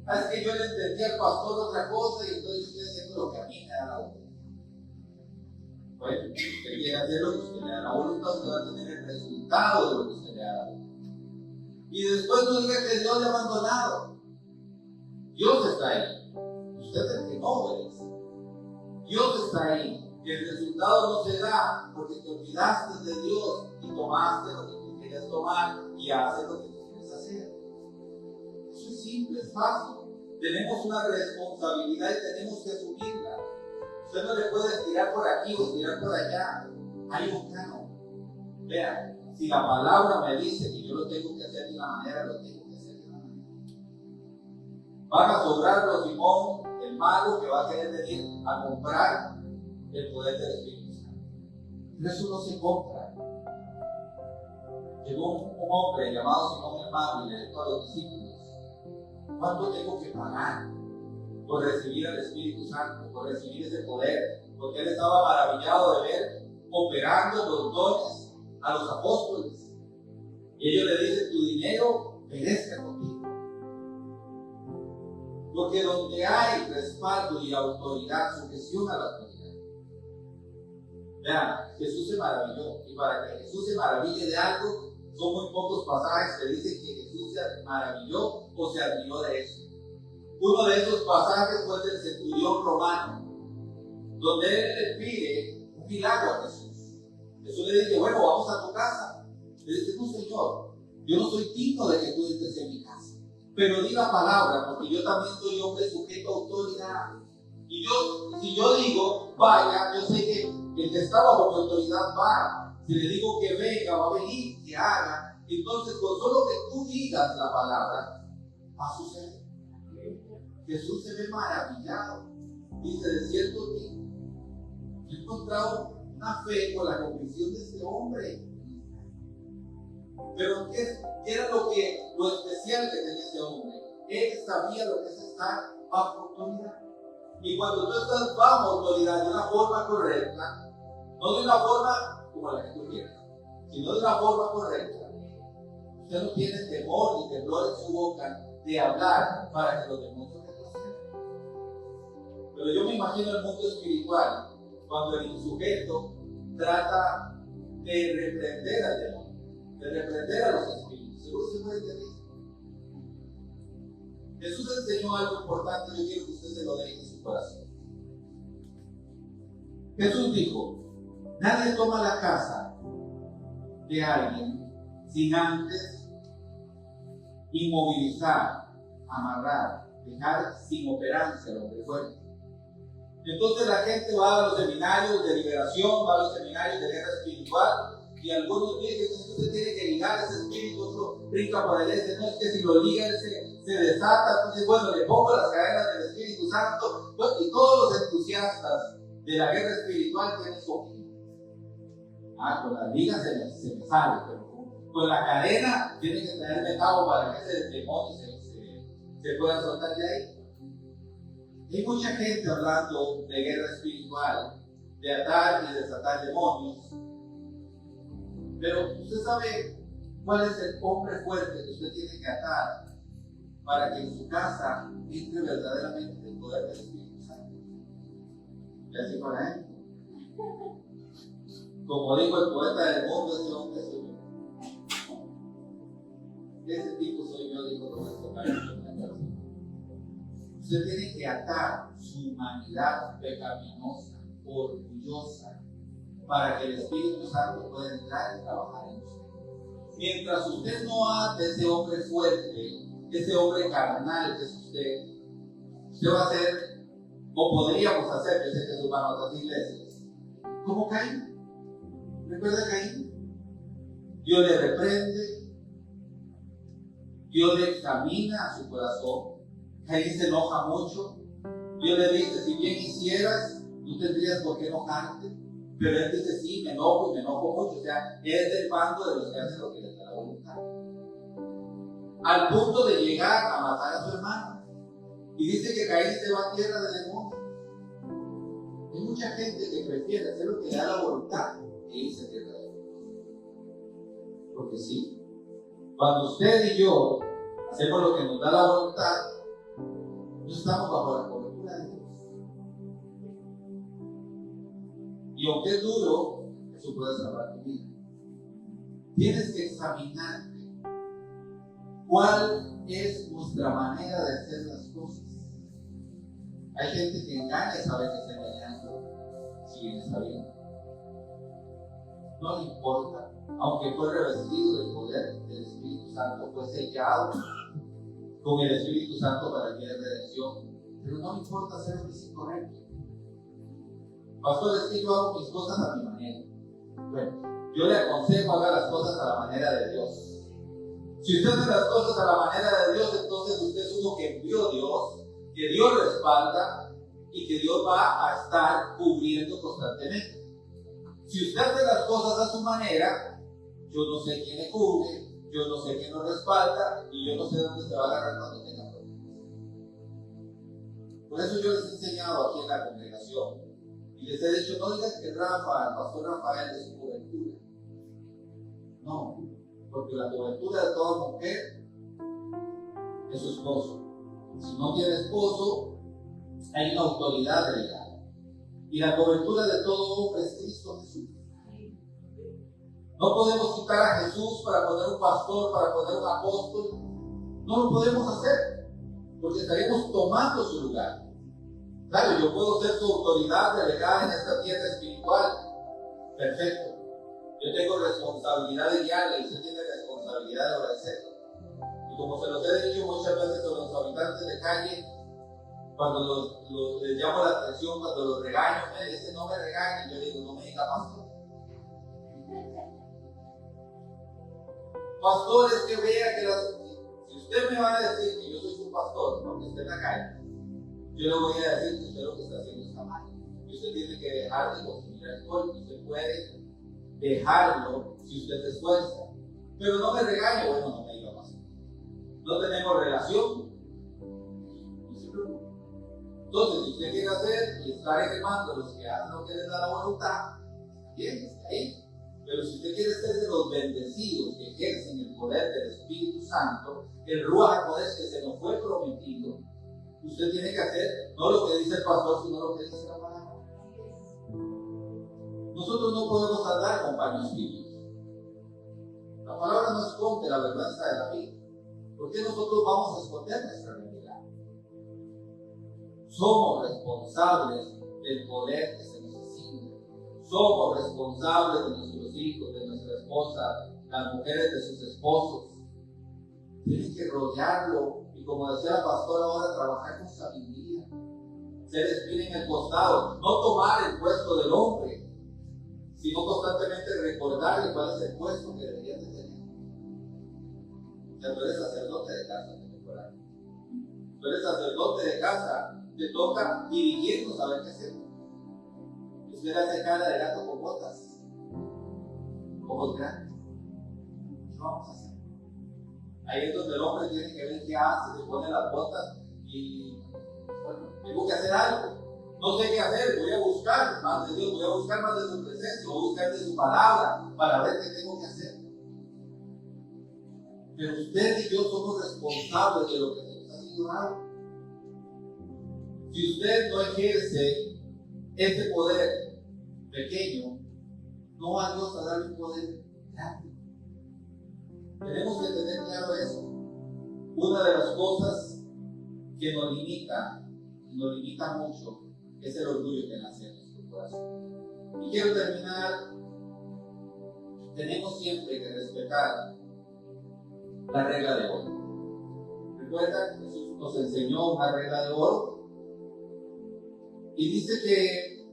Es que yo le entendí al pastor otra cosa y entonces yo estoy haciendo lo que a mí me da la voluntad. Bueno, usted quiere hacer lo que usted le da la voluntad, usted va a tener el resultado de lo que usted le da la voluntad. Y después no diga que Dios le ha abandonado. Dios está ahí. Usted es el que no obedece. Dios está ahí. Y el resultado no se da porque te olvidaste de Dios y tomaste lo que tú querías tomar y haces lo que tú quieres hacer. Eso es simple, es fácil. Tenemos una responsabilidad y tenemos que asumirla. Usted no le puede estirar por aquí o estirar por allá. Hay un plano. Vean, si la palabra me dice que yo lo tengo que hacer de una manera, lo tengo que hacer de una manera. Van a sobrar los Simón, el mago que va a querer venir a comprar el poder del Espíritu Santo. Pero eso no se compra. Llegó un hombre llamado Simón el mago y le dijo a los discípulos: ¿cuánto tengo que pagar por recibir el Espíritu Santo, por recibir ese poder? Porque él estaba maravillado de ver operando los dones a los apóstoles. Y ellos le dicen: tu dinero perezca contigo. Porque donde hay respaldo y autoridad, sujeción a la autoridad. Vean, Jesús se maravilló. Y para que Jesús se maraville de algo, son muy pocos pasajes que dicen que Jesús se maravilló o se admiró de eso. Uno de esos pasajes fue del centurión romano, donde él le pide un milagro a Jesús. Jesús le dice: bueno, vamos a tu casa. Le dice: no, Señor, yo no soy digno de que tú entres en mi casa, pero di la palabra, porque yo también soy hombre sujeto a autoridad. Y si yo digo, vaya, yo sé que el que está bajo mi autoridad va. Si le digo que venga, va a venir, que haga. Entonces, con solo que tú digas la palabra, va a suceder. Jesús se ve maravillado. Dice: de cierto, he encontrado una fe con la convicción de este hombre. Pero ¿qué era lo especial que tenía ese hombre? Él sabía lo que es estar bajo autoridad. Y cuando tú estás bajo autoridad de una forma correcta, no de una forma como la que tú quieres, sino de una forma correcta, usted no tiene temor ni temblor en su boca de hablar para que los demonios retrocedan. Pero yo me imagino el mundo espiritual cuando el sujeto trata de reprender al demonio, de reprender a los espíritus. Seguro se puede entender. Jesús enseñó algo importante, yo quiero que usted se lo deje en su corazón. Jesús dijo: nadie toma la casa de alguien sin antes inmovilizar, amarrar, dejar sin operancia al hombre fuerte. Entonces la gente va a los seminarios de liberación, va a los seminarios de guerra espiritual, y algunos dicen que usted tiene que ligar ese espíritu, otro brinca para allá y dice: no, es que si lo liga él se desata. Entonces, bueno, le pongo las cadenas del Espíritu Santo. Y todos los entusiastas de la guerra espiritual tienen su opinión. Con las ligas se me sale, pero con la cadena tiene que traerme cabo para que ese demonio se pueda soltar de ahí. Hay mucha gente hablando de guerra espiritual, de atar y desatar demonios. Pero usted sabe cuál es el hombre fuerte que usted tiene que atar para que en su casa entre verdaderamente el poder del Espíritu Santo. ¿Y así para él? Como dijo el poeta del mundo, ese hombre soy yo. Ese tipo soy yo, dijo Roberto Carlos. Usted tiene que atar su humanidad pecaminosa, orgullosa, para que el Espíritu Santo pueda entrar y trabajar en usted. Mientras usted no ate ese hombre fuerte, ese hombre carnal que es usted va a ser O podríamos hacer, yo sé que eso van a otras iglesias, como Caín. ¿Recuerda a Caín? Dios le reprende, Dios le examina a su corazón. Caín se enoja mucho. Dios le dice, si bien hicieras, no tendrías por qué enojarte. Pero él dice, sí, me enojo y me enojo mucho. O sea, es del bando de los que hacen lo que les da la voluntad. Al punto de llegar a matar a su hermano. Y dice que Caín se va a tierra de demonios. Hay mucha gente que prefiere hacer lo que le da la voluntad e irse a tierra de demonios. Porque sí, cuando usted y yo hacemos lo que nos da la voluntad, no estamos bajo la cobertura de Dios. Y aunque es duro, eso puede salvar tu vida. Tienes que examinarte cuál es nuestra manera de hacer las cosas. Hay gente que engaña y sabe que está engañando, si bien está bien. No le importa, aunque fue revestido del poder del Espíritu Santo, fue sellado con el Espíritu Santo para el día de redención, pero no le importa hacer lo que es incorrecto. Pastor, es que yo hago mis cosas a mi manera. Bueno, yo le aconsejo haga las cosas a la manera de Dios. Si usted hace las cosas a la manera de Dios, entonces usted es uno que envió Dios, que Dios respalda y que Dios va a estar cubriendo constantemente. Si usted hace las cosas a su manera, yo no sé quién le cubre, yo no sé quién lo respalda y yo no sé dónde se va a agarrar cuando tenga problemas. Por eso yo les he enseñado aquí en la congregación y les he dicho, no digan que Rafa, el pastor Rafael es su cobertura. No, porque la cobertura de toda mujer es su esposo. Si no tiene esposo, hay una autoridad legal. Y la cobertura de todo hombre es Cristo Jesús. No podemos quitar a Jesús para poner un pastor, para poner un apóstol. No lo podemos hacer, porque estaríamos tomando su lugar. Claro, yo puedo ser su autoridad delegada en esta tierra espiritual. Perfecto. Yo tengo responsabilidad de guiarle y usted tiene responsabilidad de obedecerle. Y como se los he dicho muchas veces a los habitantes de calle, cuando les llamo la atención, cuando los regaño, me dicen no me regañen, yo digo no me diga pastor. Pastor, es que vea que si usted me va a decir que yo soy su pastor, porque esté en la calle, yo le voy a decir que usted lo que está haciendo está mal. Y usted tiene que dejar de consumir alcohol, y usted puede dejarlo si usted se esfuerza. Pero no me regañe, bueno, no me diga pastor. No tenemos relación. No se preocupe. Entonces, si usted quiere hacer y estar en el mando de los que hacen lo que les da la voluntad, bien, está ahí. Pero si usted quiere ser de los bendecidos que ejercen el poder del Espíritu Santo, el Ruach HaKodesh que se nos fue prometido, usted tiene que hacer no lo que dice el pastor, sino lo que dice la palabra. Nosotros no podemos andar con paños tibios. La palabra no esconde la vergüenza de la vida. ¿Por qué nosotros vamos a esconder nuestra realidad? Somos responsables del poder que se nos asigna. Somos responsables de nuestros hijos, de nuestra esposa, las mujeres de sus esposos. Tienen que rodearlo y, como decía la pastora ahora, trabajar con sabiduría. Ser espina en el costado, no tomar el puesto del hombre, sino constantemente recordarle cuál es el puesto que deberían de tener. O sea, tú eres sacerdote de casa, temporal. Tú eres sacerdote de casa, te toca dirigirnos a ver qué hacer. Usted le hace cara de gato con botas, ojos grandes. ¿Qué vamos a hacer? Ahí es donde el hombre tiene que ver qué hace, se pone las botas y, bueno, tengo que hacer algo. No sé qué hacer, voy a buscar más de Dios, voy a buscar más de su presencia, voy a buscar de su palabra para ver qué tengo que hacer. Pero usted y yo somos responsables de lo que se nos ha sido dado. Si usted no ejerce ese poder pequeño, no va Dios a darle un poder grande. Tenemos que tener claro eso. Una de las cosas que nos limita mucho, es el orgullo que nace en nuestro corazón. Y quiero terminar. Tenemos siempre que respetar la regla de oro. ¿Recuerdan? Jesús nos enseñó una regla de oro. Y dice que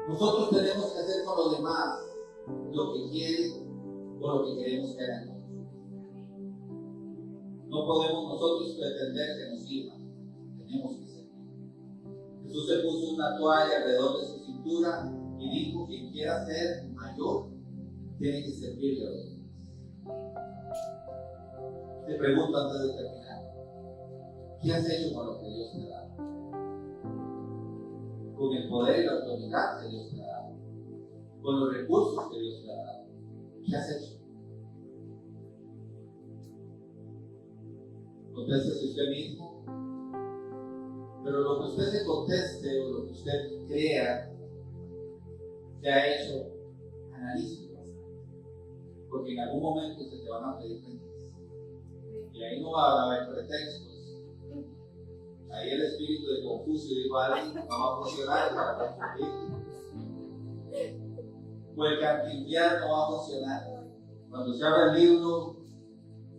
nosotros tenemos que hacer con los demás lo que quieren o lo que queremos que hagan. No podemos nosotros pretender que nos sirvan. Tenemos que servir. Jesús se puso una toalla alrededor de su cintura y dijo: quien quiera ser mayor tiene que servirle a los demás. Te pregunto antes de terminar: ¿qué has hecho con lo que Dios te da? Con el poder y la autoridad que Dios te ha dado, con los recursos que Dios te ha dado. ¿Qué has hecho? Contéstese usted mismo, pero lo que usted se conteste o lo que usted crea que ha hecho, analícelo bastante, porque en algún momento se te van a pedir cuentas y ahí no va a haber pretextos. Ahí el espíritu de Confucio dijo: alguien no va a funcionar para confundir. O el cantinflar no va a funcionar. Cuando se abra el libro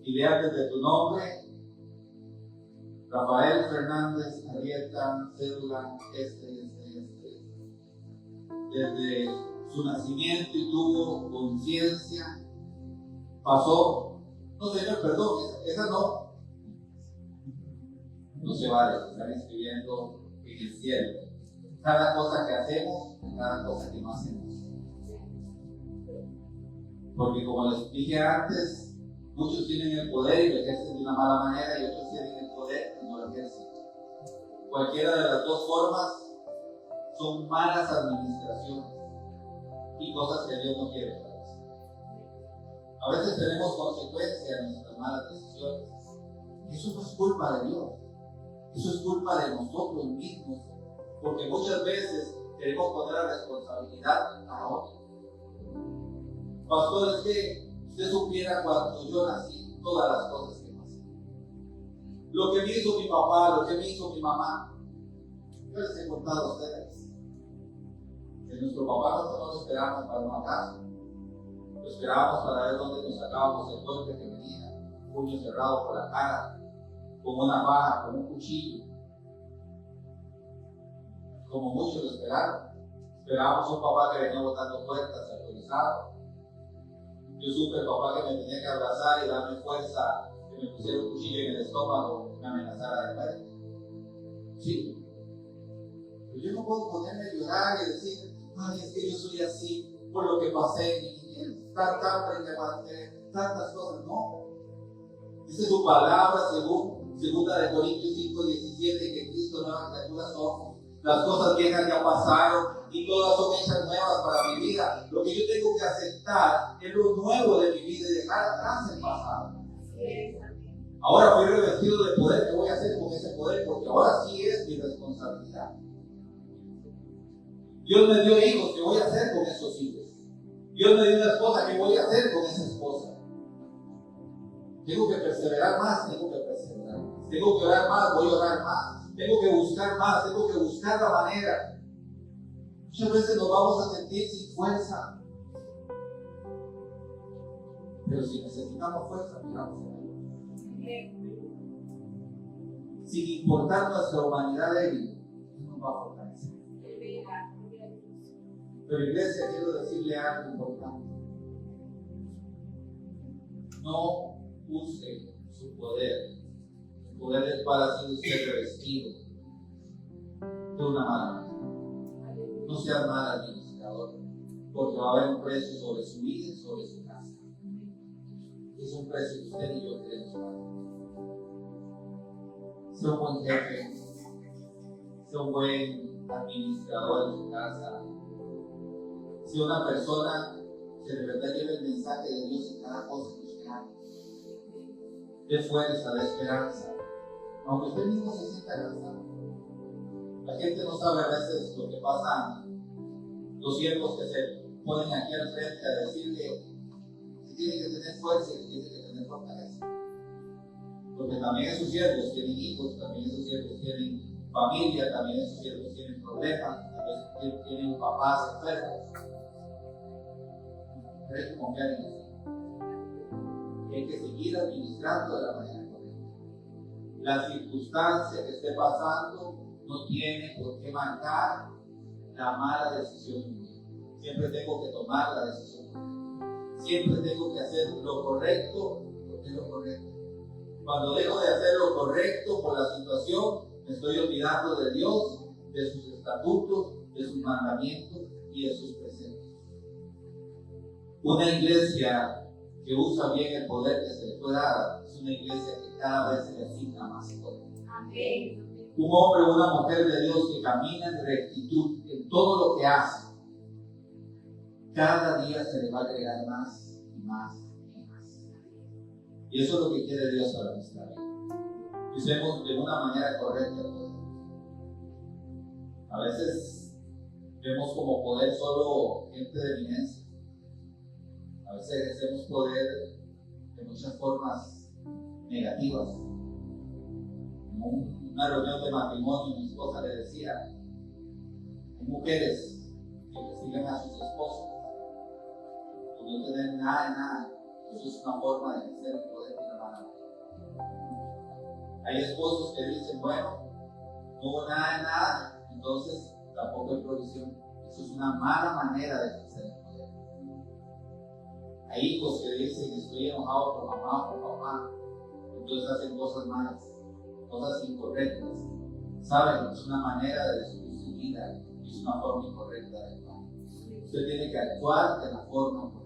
y lea desde tu nombre: Rafael Fernández Arrieta, cédula, desde su nacimiento y tuvo conciencia, pasó. No, señor, perdón, esa no. No se vale estar escribiendo en el cielo cada cosa que hacemos y cada cosa que no hacemos. Porque como les dije antes, muchos tienen el poder y lo ejercen de una mala manera y otros tienen el poder y no lo ejercen. Cualquiera de las dos formas son malas administraciones y cosas que Dios no quiere para nosotros. A veces tenemos consecuencias en nuestras malas decisiones. Eso no es culpa de Dios. Eso es culpa de nosotros mismos, porque muchas veces queremos poner la responsabilidad a otros. Pastor, es que usted supiera cuando yo nací todas las cosas que pasé. Lo que me hizo mi papá, lo que me hizo mi mamá. Yo les he contado a ustedes que nuestro papá nosotros no lo esperábamos para una casa. Lo esperábamos para ver dónde nos sacábamos el golpe que venía, puño cerrado por la cara, con una faja, con un cuchillo. Como muchos lo esperaron. Esperábamos un papá que venía botando puertas, autorizado. Yo supe el papá que me tenía que abrazar y darme fuerza, que me pusiera un cuchillo en el estómago y me amenazara de muerte. Sí. Pero yo no puedo ponerme a llorar y decir: ay, es que yo soy así por lo que pasé en mi niñez, tanta hambre que pasé, tantas cosas. No. Dice su palabra, según 2 Corintios 5:17, que Cristo nueva criatura somos. Las cosas viejas ya pasaron y todas son hechas nuevas para mi vida. Lo que yo tengo que aceptar es lo nuevo de mi vida y dejar atrás el pasado. Ahora fui revestido de poder. ¿Qué voy a hacer con ese poder? Porque ahora sí es mi responsabilidad. Dios me dio hijos. ¿Qué voy a hacer con esos hijos? Dios me dio una esposa. ¿Qué voy a hacer con esa esposa? Tengo que perseverar más. Tengo que perseverar más. Tengo que orar más. Voy a orar más. Tengo que buscar más, tengo que buscar la manera. Muchas veces nos vamos a sentir sin fuerza. Pero si necesitamos fuerza, miramos a Dios. Sin importar nuestra humanidad débil, nos va a fortalecer. Pero iglesia, quiero decirle algo importante. No use su poder. El poder es para ser usted revestido de una mala manera. No sea mal administrador, porque va a haber un precio sobre su vida y sobre su casa. Es un precio que usted y yo queremos pagar. Sea un buen jefe, sea un buen administrador en su casa, sea una persona que de verdad lleve el mensaje de Dios en cada cosa que usted haga. De fuerza, de esperanza. Aunque usted mismo se sienta cansado. La gente no sabe a veces lo que pasa. Los siervos que se ponen aquí al frente a decirle que tiene que tener fuerza y que tiene que tener fortaleza. Porque también esos siervos tienen hijos, también esos siervos tienen familia, también esos siervos tienen problemas, también tienen papás enfermos. Pero hay que confiar en eso. Hay que seguir administrando de la manera correcta. La circunstancia que esté pasando no tiene por qué marcar la mala decisión mía. Siempre tengo que tomar la decisión. Siempre tengo que hacer lo correcto porque es lo correcto. Cuando dejo de hacer lo correcto por la situación, me estoy olvidando de Dios, de sus estatutos, de sus mandamientos y de sus preceptos. Una iglesia que usa bien el poder que se le fue dado es una iglesia que cada vez se le asigna más poder. Amén. Un hombre o una mujer de Dios que camina en rectitud en todo lo que hace, cada día se le va a agregar más y más y más. Y eso es lo que quiere Dios para nuestra vida. Que usemos de una manera correcta el poder. A veces vemos como poder solo gente de eminencia. A veces ejercemos poder de muchas formas negativas. En una reunión de matrimonio, mi esposa le decía: hay mujeres que persiguen a sus esposos y no tienen nada de nada. Eso es una forma de ejercer el poder de una mala manera. Hay esposos que dicen: bueno, no hubo nada de nada, entonces tampoco hay provisión. Eso es una mala manera de ejercer el poder. Hay hijos que dicen: estoy enojado por mamá o por papá, entonces hacen cosas malas, cosas incorrectas. Saben, es una manera de destruir su vida y es una forma incorrecta de actuar. Usted tiene que actuar de la forma correcta.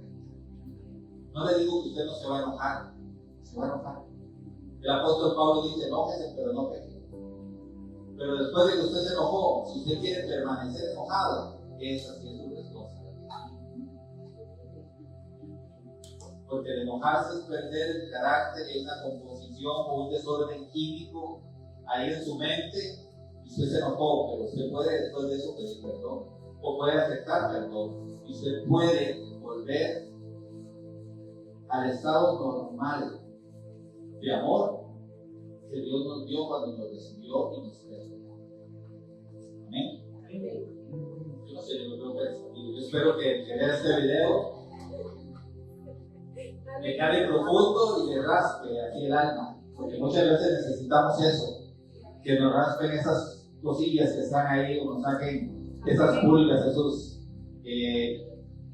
No le digo que usted no se va a enojar, se va a enojar. El apóstol Pablo dice: enójese, pero no peque. Pero después de que usted se enojó, si usted quiere permanecer enojado, esa sí es su responsabilidad. Porque el enojarse es perder el carácter, es una composición o un desorden químico ahí en su mente, y usted se enojó, pero usted puede después de eso pedir perdón, o puede aceptar perdón, y usted puede volver al estado normal de amor que Dios nos dio cuando nos recibió y nos perdonó. Amén. Yo no sé, yo creo que yo espero que vea este video le cale profundo y le raspe aquí el alma, porque muchas veces necesitamos eso, que nos raspen esas cosillas que están ahí, o nos saquen esas pulgas,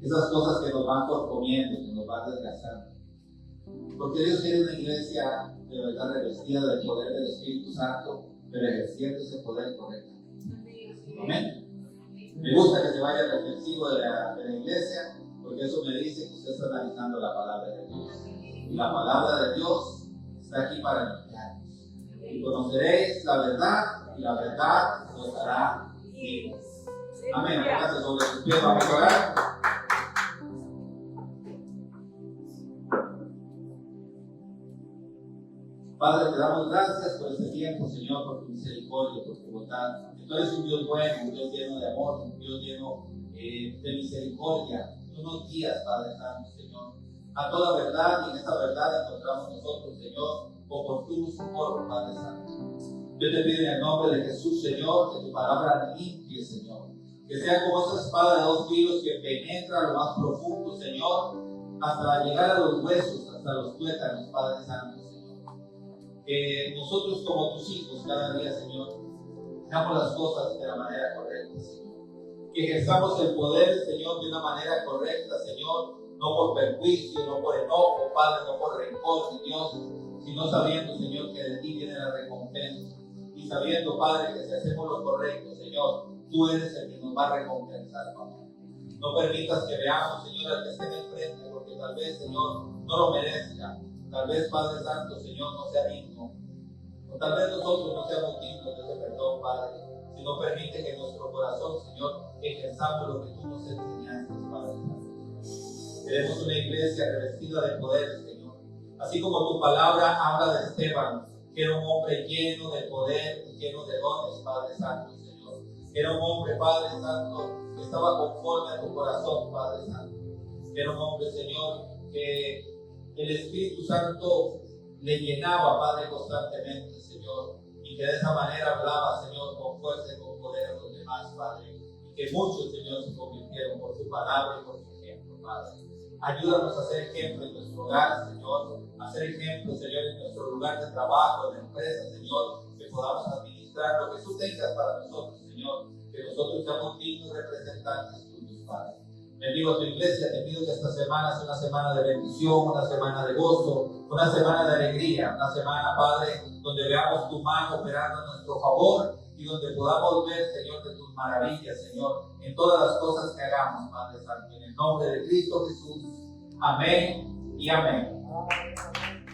esas cosas que nos van comiendo, que nos van desgastando. Porque Dios quiere una iglesia de verdad revestida del poder del Espíritu Santo, pero ejerciendo ese poder correcto. Amén. Me gusta que se vaya reflexivo de la iglesia, porque eso me dice que usted está analizando la palabra de Dios. Y la palabra de Dios está aquí para limpiarnos. Y conoceréis la verdad, y la verdad nos hará libres. Amén. Gracias sobre sus pies, vamos a orar. Padre, te damos gracias por este tiempo, Señor, por tu misericordia, por tu bondad. Que tú eres un Dios bueno, un Dios lleno de amor, un Dios lleno de misericordia. Tú nos guías, Padre Santo, Señor, a toda verdad, y en esa verdad encontramos nosotros, Señor, oportuno socorro, Padre Santo. Yo te pido en el nombre de Jesús, Señor, que tu palabra limpie, Señor. Que sea como esa espada de 2 filos que penetra lo más profundo, Señor, hasta llegar a los huesos, hasta los tuétanos, Padre Santo, Señor. Que nosotros como tus hijos cada día, Señor, hagamos las cosas de la manera correcta, Señor. Que ejerzamos el poder, Señor, de una manera correcta, Señor, no por perjuicio, no por enojo, Padre, no por rencor, mi Dios, sino sabiendo, Señor, que de ti viene la recompensa. Y sabiendo, Padre, que si hacemos lo correcto, Señor, tú eres el que nos va a recompensar, Padre. No permitas que veamos, Señor, al que esté en el frente, porque tal vez, Señor, no lo merezca. Tal vez, Padre Santo, Señor, no sea digno. O tal vez nosotros no seamos dignos de ese perdón, Padre. Si no permite que en nuestro corazón, Señor, ejerzamos lo que tú nos enseñaste, Padre Santo. Queremos una iglesia revestida de poder, Señor. Así como tu palabra habla de Esteban, que era un hombre lleno de poder y lleno de dones, Padre Santo, Señor. Era un hombre, Padre Santo, que estaba conforme a tu corazón, Padre Santo. Era un hombre, Señor, que el Espíritu Santo le llenaba, Padre, constantemente, Señor, y que de esa manera hablaba, Señor, con fuerza y con poder a los demás, Padre, y que muchos, Señor, se convirtieron por su palabra y por su ejemplo, Padre. Ayúdanos a ser ejemplo en nuestro hogar, Señor, a ser ejemplo, Señor, en nuestro lugar de trabajo, en la empresa, Señor, que podamos administrar lo que tú tengas para nosotros, Señor, que nosotros seamos dignos representantes tuyos, Padre. Bendigo a tu iglesia, te pido que esta semana sea una semana de bendición, una semana de gozo, una semana de alegría, una semana, Padre, donde veamos tu mano operando a nuestro favor y donde podamos ver, Señor, de tus maravillas, Señor, en todas las cosas que hagamos, Padre Santo, en el nombre de Cristo Jesús. Amén y amén.